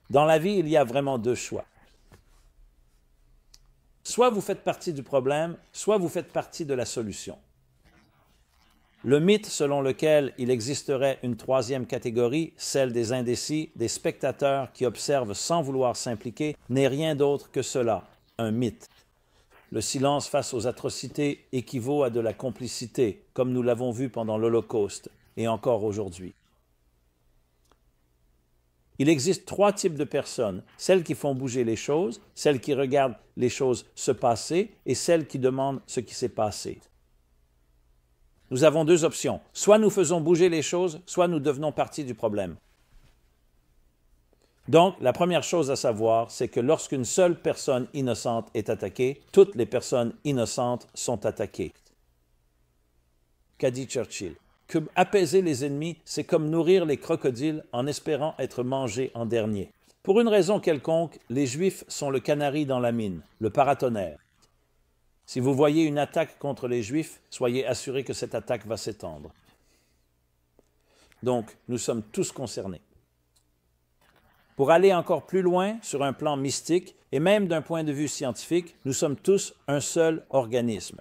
Dans la vie, il y a vraiment deux choix. Soit vous faites partie du problème, soit vous faites partie de la solution. Le mythe selon lequel il existerait une troisième catégorie, celle des indécis, des spectateurs qui observent sans vouloir s'impliquer, n'est rien d'autre que cela, un mythe. Le silence face aux atrocités équivaut à de la complicité, comme nous l'avons vu pendant l'Holocauste et encore aujourd'hui. Il existe trois types de personnes, celles qui font bouger les choses, celles qui regardent les choses se passer et celles qui demandent ce qui s'est passé. Nous avons deux options, soit nous faisons bouger les choses, soit nous devenons partie du problème. Donc, la première chose à savoir, c'est que lorsqu'une seule personne innocente est attaquée, toutes les personnes innocentes sont attaquées. Qu'a dit Churchill? Que apaiser les ennemis, c'est comme nourrir les crocodiles en espérant être mangés en dernier. Pour une raison quelconque, les Juifs sont le canari dans la mine, le paratonnerre. Si vous voyez une attaque contre les Juifs, soyez assurés que cette attaque va s'étendre. Donc, nous sommes tous concernés. Pour aller encore plus loin sur un plan mystique et même d'un point de vue scientifique, nous sommes tous un seul organisme.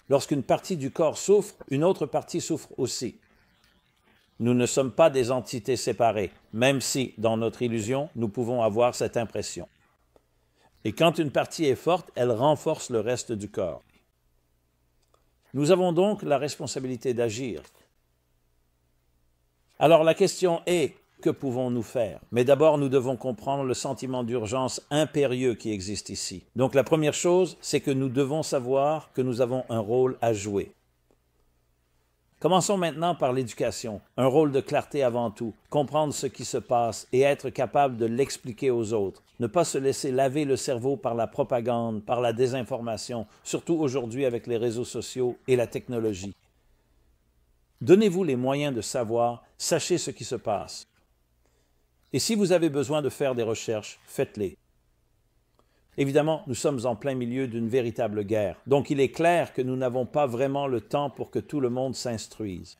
Lorsqu'une partie du corps souffre, une autre partie souffre aussi. Nous ne sommes pas des entités séparées, même si, dans notre illusion, nous pouvons avoir cette impression. Et quand une partie est forte, elle renforce le reste du corps. Nous avons donc la responsabilité d'agir. Alors la question est, que pouvons-nous faire? Mais d'abord, nous devons comprendre le sentiment d'urgence impérieux qui existe ici. Donc la première chose, c'est que nous devons savoir que nous avons un rôle à jouer. Commençons maintenant par l'éducation, un rôle de clarté avant tout, comprendre ce qui se passe et être capable de l'expliquer aux autres. Ne pas se laisser laver le cerveau par la propagande, par la désinformation, surtout aujourd'hui avec les réseaux sociaux et la technologie. Donnez-vous les moyens de savoir, sachez ce qui se passe. Et si vous avez besoin de faire des recherches, faites-les. Évidemment, nous sommes en plein milieu d'une véritable guerre, donc il est clair que nous n'avons pas vraiment le temps pour que tout le monde s'instruise.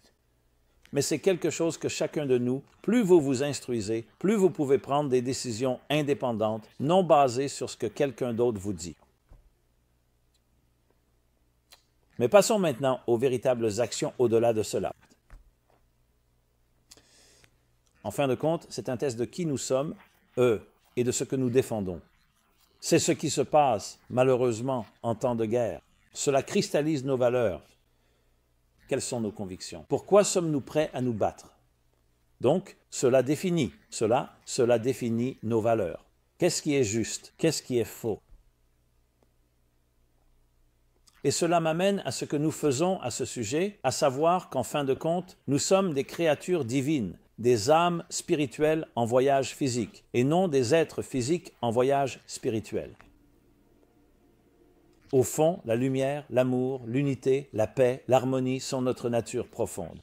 Mais c'est quelque chose que chacun de nous, plus vous vous instruisez, plus vous pouvez prendre des décisions indépendantes, non basées sur ce que quelqu'un d'autre vous dit. Mais passons maintenant aux véritables actions au-delà de cela. En fin de compte, c'est un test de qui nous sommes, et de ce que nous défendons. C'est ce qui se passe, malheureusement, en temps de guerre. Cela cristallise nos valeurs. Quelles sont nos convictions? Pourquoi sommes-nous prêts à nous battre? Donc, cela définit nos valeurs. Qu'est-ce qui est juste? Qu'est-ce qui est faux? Et cela m'amène à ce que nous faisons à ce sujet, à savoir qu'en fin de compte, nous sommes des créatures divines, des âmes spirituelles en voyage physique, et non des êtres physiques en voyage spirituel. Au fond, la lumière, l'amour, l'unité, la paix, l'harmonie sont notre nature profonde.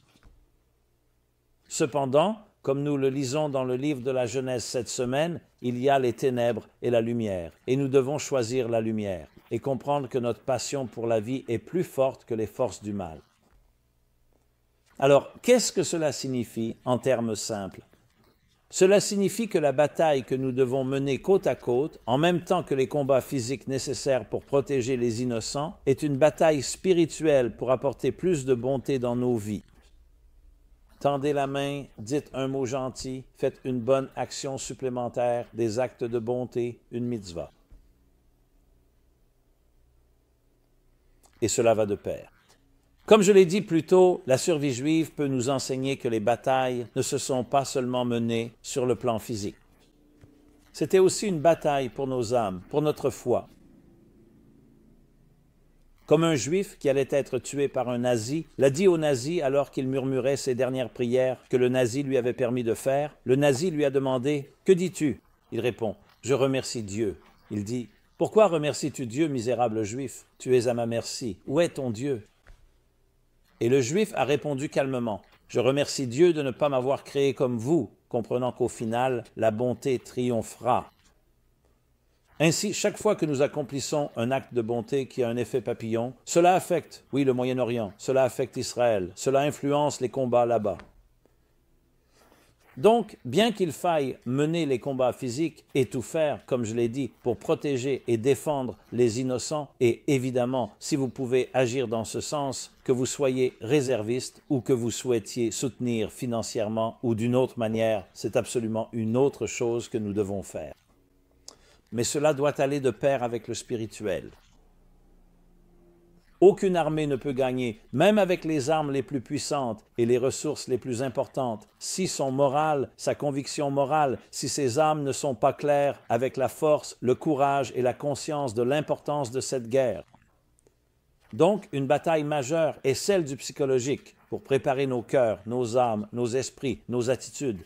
Cependant, comme nous le lisons dans le livre de la Genèse cette semaine, il y a les ténèbres et la lumière, et nous devons choisir la lumière, et comprendre que notre passion pour la vie est plus forte que les forces du mal. Alors, qu'est-ce que cela signifie en termes simples? Cela signifie que la bataille que nous devons mener côte à côte, en même temps que les combats physiques nécessaires pour protéger les innocents, est une bataille spirituelle pour apporter plus de bonté dans nos vies. Tendez la main, dites un mot gentil, faites une bonne action supplémentaire, des actes de bonté, une mitzvah. Et cela va de pair. Comme je l'ai dit plus tôt, la survie juive peut nous enseigner que les batailles ne se sont pas seulement menées sur le plan physique. C'était aussi une bataille pour nos âmes, pour notre foi. Comme un juif qui allait être tué par un nazi l'a dit au nazi alors qu'il murmurait ses dernières prières que le nazi lui avait permis de faire, le nazi lui a demandé « Que dis-tu » Il répond « Je remercie Dieu ». Il dit « Pourquoi remercies-tu Dieu, misérable juif? Tu es à ma merci. Où est ton Dieu ?» Et le juif a répondu calmement « Je remercie Dieu de ne pas m'avoir créé comme vous, comprenant qu'au final, la bonté triomphera. » Ainsi, chaque fois que nous accomplissons un acte de bonté qui a un effet papillon, cela affecte, oui, le Moyen-Orient, cela affecte Israël, cela influence les combats là-bas. Donc, bien qu'il faille mener les combats physiques et tout faire, comme je l'ai dit, pour protéger et défendre les innocents, et évidemment, si vous pouvez agir dans ce sens, que vous soyez réserviste ou que vous souhaitiez soutenir financièrement ou d'une autre manière, c'est absolument une autre chose que nous devons faire. Mais cela doit aller de pair avec le spirituel. Aucune armée ne peut gagner, même avec les armes les plus puissantes et les ressources les plus importantes, si son moral, sa conviction morale, si ses âmes ne sont pas claires avec la force, le courage et la conscience de l'importance de cette guerre. Donc, une bataille majeure est celle du psychologique pour préparer nos cœurs, nos âmes, nos esprits, nos attitudes.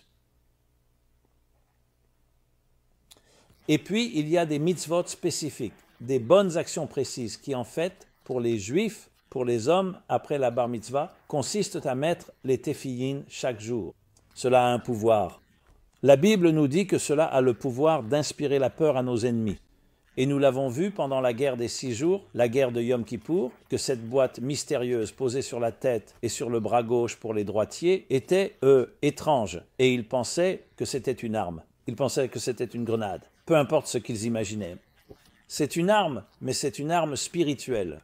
Et puis, il y a des mitzvot spécifiques, des bonnes actions précises qui, en fait, pour les Juifs, pour les hommes, après la bar mitzvah, consistent à mettre les téphillin chaque jour. Cela a un pouvoir. La Bible nous dit que cela a le pouvoir d'inspirer la peur à nos ennemis. Et nous l'avons vu pendant la guerre des 6 jours, la guerre de Yom Kippour, que cette boîte mystérieuse posée sur la tête et sur le bras gauche pour les droitiers était, étrange. Et ils pensaient que c'était une arme. Ils pensaient que c'était une grenade. Peu importe ce qu'ils imaginaient. C'est une arme, mais c'est une arme spirituelle.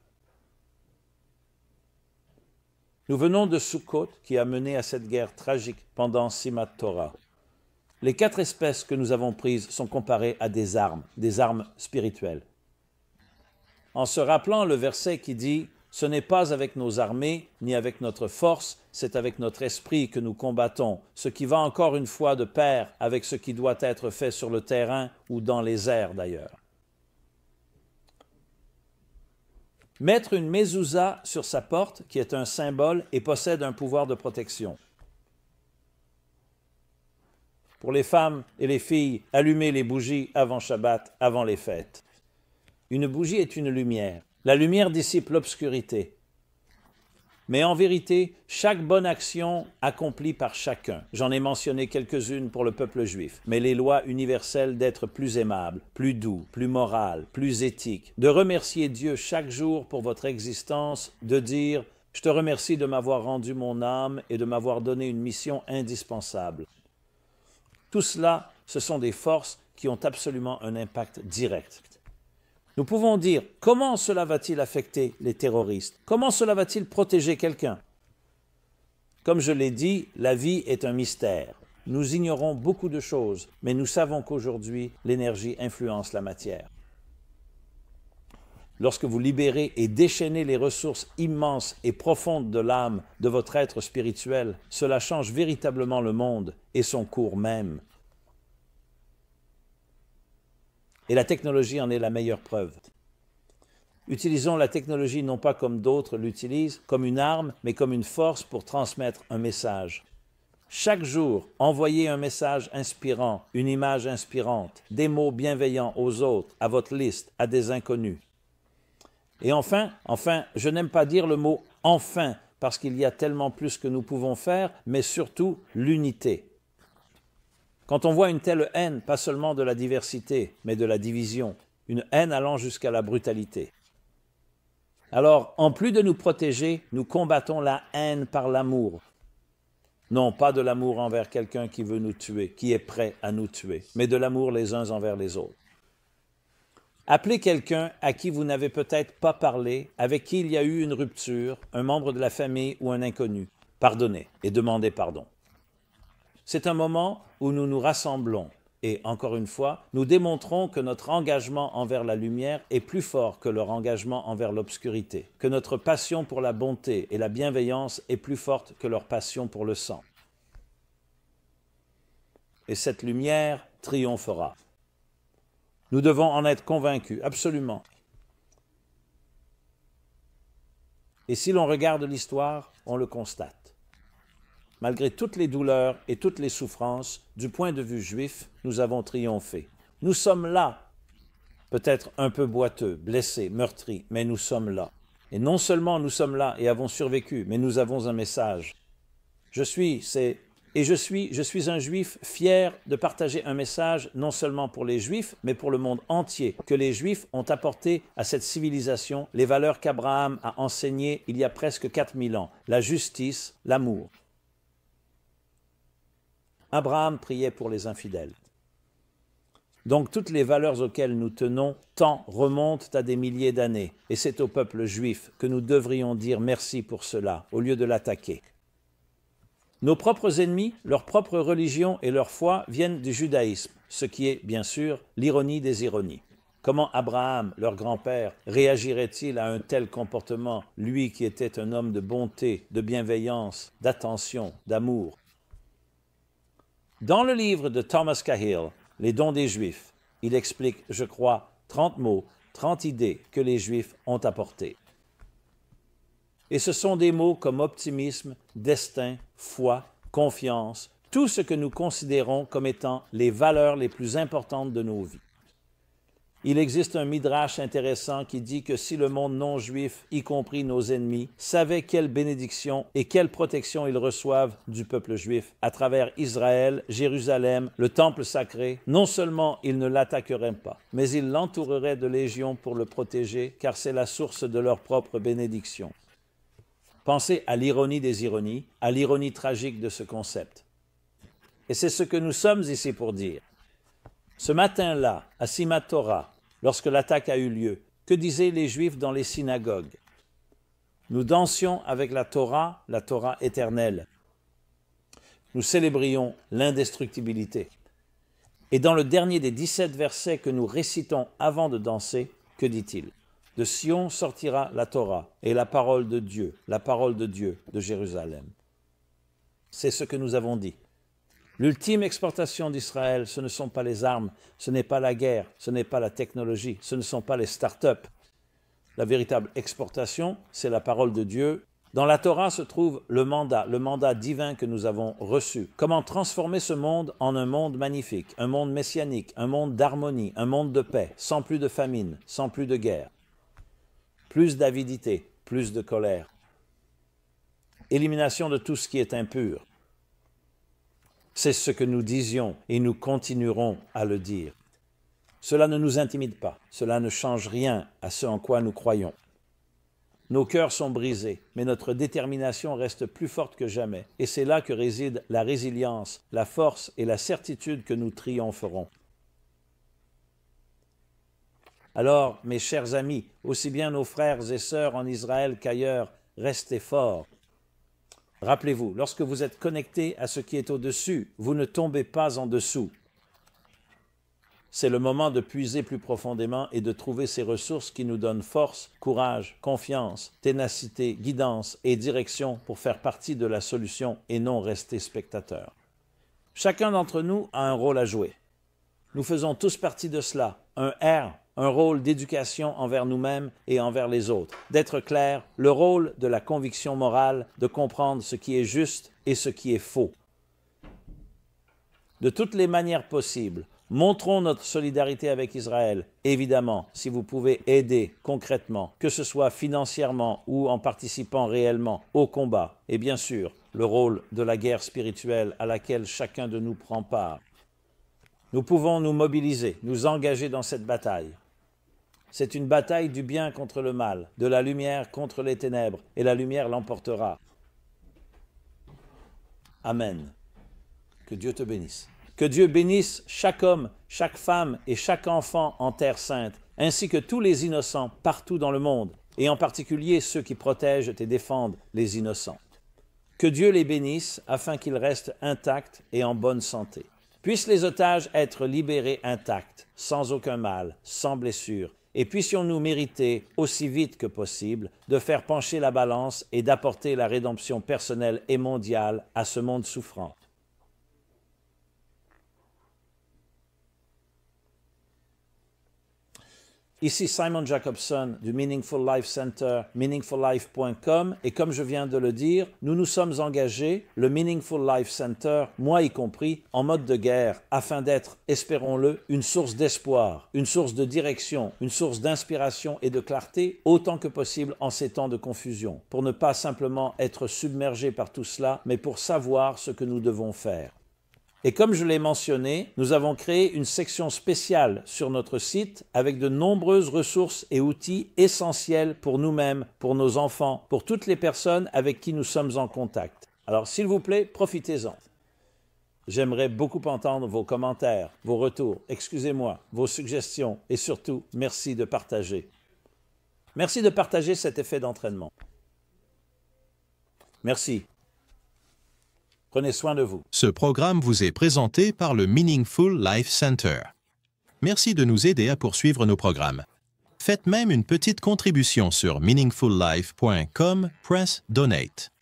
Nous venons de Sukkot qui a mené à cette guerre tragique pendant Simat Torah. Les 4 espèces que nous avons prises sont comparées à des armes spirituelles. En se rappelant le verset qui dit « Ce n'est pas avec nos armées ni avec notre force, c'est avec notre esprit que nous combattons », ce qui va encore une fois de pair avec ce qui doit être fait sur le terrain ou dans les airs d'ailleurs. Mettre une mezouza sur sa porte, qui est un symbole et possède un pouvoir de protection. Pour les femmes et les filles, allumer les bougies avant Shabbat, avant les fêtes. Une bougie est une lumière. La lumière dissipe l'obscurité. Mais en vérité, chaque bonne action accomplie par chacun, j'en ai mentionné quelques-unes pour le peuple juif, mais les lois universelles d'être plus aimable, plus doux, plus moral, plus éthique, de remercier Dieu chaque jour pour votre existence, de dire « Je te remercie de m'avoir rendu mon âme et de m'avoir donné une mission indispensable ». Tout cela, ce sont des forces qui ont absolument un impact direct. Nous pouvons dire, comment cela va-t-il affecter les terroristes? Comment cela va-t-il protéger quelqu'un? Comme je l'ai dit, la vie est un mystère. Nous ignorons beaucoup de choses, mais nous savons qu'aujourd'hui, l'énergie influence la matière. Lorsque vous libérez et déchaînez les ressources immenses et profondes de l'âme de votre être spirituel, cela change véritablement le monde et son cours même. Et la technologie en est la meilleure preuve. Utilisons la technologie non pas comme d'autres l'utilisent, comme une arme, mais comme une force pour transmettre un message. Chaque jour, envoyez un message inspirant, une image inspirante, des mots bienveillants aux autres, à votre liste, à des inconnus. Et enfin, je n'aime pas dire le mot « enfin » parce qu'il y a tellement plus que nous pouvons faire, mais surtout l'unité. Quand on voit une telle haine, pas seulement de la diversité, mais de la division, une haine allant jusqu'à la brutalité. Alors, en plus de nous protéger, nous combattons la haine par l'amour. Non, pas de l'amour envers quelqu'un qui veut nous tuer, qui est prêt à nous tuer, mais de l'amour les uns envers les autres. Appelez quelqu'un à qui vous n'avez peut-être pas parlé, avec qui il y a eu une rupture, un membre de la famille ou un inconnu. Pardonnez et demandez pardon. C'est un moment où nous nous rassemblons et, encore une fois, nous démontrons que notre engagement envers la lumière est plus fort que leur engagement envers l'obscurité, que notre passion pour la bonté et la bienveillance est plus forte que leur passion pour le sang. Et cette lumière triomphera. Nous devons en être convaincus, absolument. Et si l'on regarde l'histoire, on le constate. Malgré toutes les douleurs et toutes les souffrances, du point de vue juif, nous avons triomphé. Nous sommes là, peut-être un peu boiteux, blessés, meurtris, mais nous sommes là. Et non seulement nous sommes là et avons survécu, mais nous avons un message. Je suis un juif fier de partager un message non seulement pour les juifs, mais pour le monde entier, que les juifs ont apporté à cette civilisation les valeurs qu'Abraham a enseignées il y a presque 4000 ans, la justice, l'amour. Abraham priait pour les infidèles. Donc toutes les valeurs auxquelles nous tenons tant remontent à des milliers d'années, et c'est au peuple juif que nous devrions dire merci pour cela, au lieu de l'attaquer. Nos propres ennemis, leur propre religion et leur foi viennent du judaïsme, ce qui est, bien sûr, l'ironie des ironies. Comment Abraham, leur grand-père, réagirait-il à un tel comportement, lui qui était un homme de bonté, de bienveillance, d'attention, d'amour? Dans le livre de Thomas Cahill, Les dons des Juifs, il explique, je crois, 30 mots, 30 idées que les Juifs ont apportées. Et ce sont des mots comme optimisme, destin, foi, confiance, tout ce que nous considérons comme étant les valeurs les plus importantes de nos vies. Il existe un midrash intéressant qui dit que si le monde non-juif, y compris nos ennemis, savait quelle bénédiction et quelle protection ils reçoivent du peuple juif à travers Israël, Jérusalem, le temple sacré, non seulement ils ne l'attaqueraient pas, mais ils l'entoureraient de légions pour le protéger, car c'est la source de leur propre bénédiction. Pensez à l'ironie des ironies, à l'ironie tragique de ce concept. Et c'est ce que nous sommes ici pour dire. Ce matin-là, à Simat Torah, lorsque l'attaque a eu lieu, que disaient les Juifs dans les synagogues? Nous dansions avec la Torah éternelle. Nous célébrions l'indestructibilité. Et dans le dernier des 17 versets que nous récitons avant de danser, que dit-il? De Sion sortira la Torah et la parole de Dieu de Jérusalem. C'est ce que nous avons dit. L'ultime exportation d'Israël, ce ne sont pas les armes, ce n'est pas la guerre, ce n'est pas la technologie, ce ne sont pas les start-up. La véritable exportation, c'est la parole de Dieu. Dans la Torah se trouve le mandat divin que nous avons reçu. Comment transformer ce monde en un monde magnifique, un monde messianique, un monde d'harmonie, un monde de paix, sans plus de famine, sans plus de guerre. Plus d'avidité, plus de colère. Élimination de tout ce qui est impur. C'est ce que nous disions et nous continuerons à le dire. Cela ne nous intimide pas, cela ne change rien à ce en quoi nous croyons. Nos cœurs sont brisés, mais notre détermination reste plus forte que jamais, et c'est là que réside la résilience, la force et la certitude que nous triompherons. Alors, mes chers amis, aussi bien nos frères et sœurs en Israël qu'ailleurs, restez forts. Rappelez-vous, lorsque vous êtes connectés à ce qui est au-dessus, vous ne tombez pas en dessous. C'est le moment de puiser plus profondément et de trouver ces ressources qui nous donnent force, courage, confiance, ténacité, guidance et direction pour faire partie de la solution et non rester spectateur. Chacun d'entre nous a un rôle à jouer. Nous faisons tous partie de cela, un rôle d'éducation envers nous-mêmes et envers les autres, d'être clair, le rôle de la conviction morale, de comprendre ce qui est juste et ce qui est faux. De toutes les manières possibles, montrons notre solidarité avec Israël. Évidemment, si vous pouvez aider concrètement, que ce soit financièrement ou en participant réellement au combat, et bien sûr, le rôle de la guerre spirituelle à laquelle chacun de nous prend part. Nous pouvons nous mobiliser, nous engager dans cette bataille. C'est une bataille du bien contre le mal, de la lumière contre les ténèbres, et la lumière l'emportera. Amen. Que Dieu te bénisse. Que Dieu bénisse chaque homme, chaque femme et chaque enfant en terre sainte, ainsi que tous les innocents partout dans le monde, et en particulier ceux qui protègent et défendent les innocents. Que Dieu les bénisse afin qu'ils restent intacts et en bonne santé. Puissent les otages être libérés intacts, sans aucun mal, sans blessure, et puissions-nous mériter, aussi vite que possible, de faire pencher la balance et d'apporter la rédemption personnelle et mondiale à ce monde souffrant. Ici Simon Jacobson du Meaningful Life Center, meaningfullife.com, et comme je viens de le dire, nous nous sommes engagés, le Meaningful Life Center, moi y compris, en mode de guerre, afin d'être, espérons-le, une source d'espoir, une source de direction, une source d'inspiration et de clarté, autant que possible en ces temps de confusion, pour ne pas simplement être submergés par tout cela, mais pour savoir ce que nous devons faire. Et comme je l'ai mentionné, nous avons créé une section spéciale sur notre site avec de nombreuses ressources et outils essentiels pour nous-mêmes, pour nos enfants, pour toutes les personnes avec qui nous sommes en contact. Alors s'il vous plaît, profitez-en. J'aimerais beaucoup entendre vos commentaires, vos retours, excusez-moi, vos suggestions et surtout, merci de partager. Merci de partager cet effet d'entraînement. Merci. Prenez soin de vous. Ce programme vous est présenté par le Meaningful Life Center. Merci de nous aider à poursuivre nos programmes. Faites même une petite contribution sur meaningfullife.com/donate.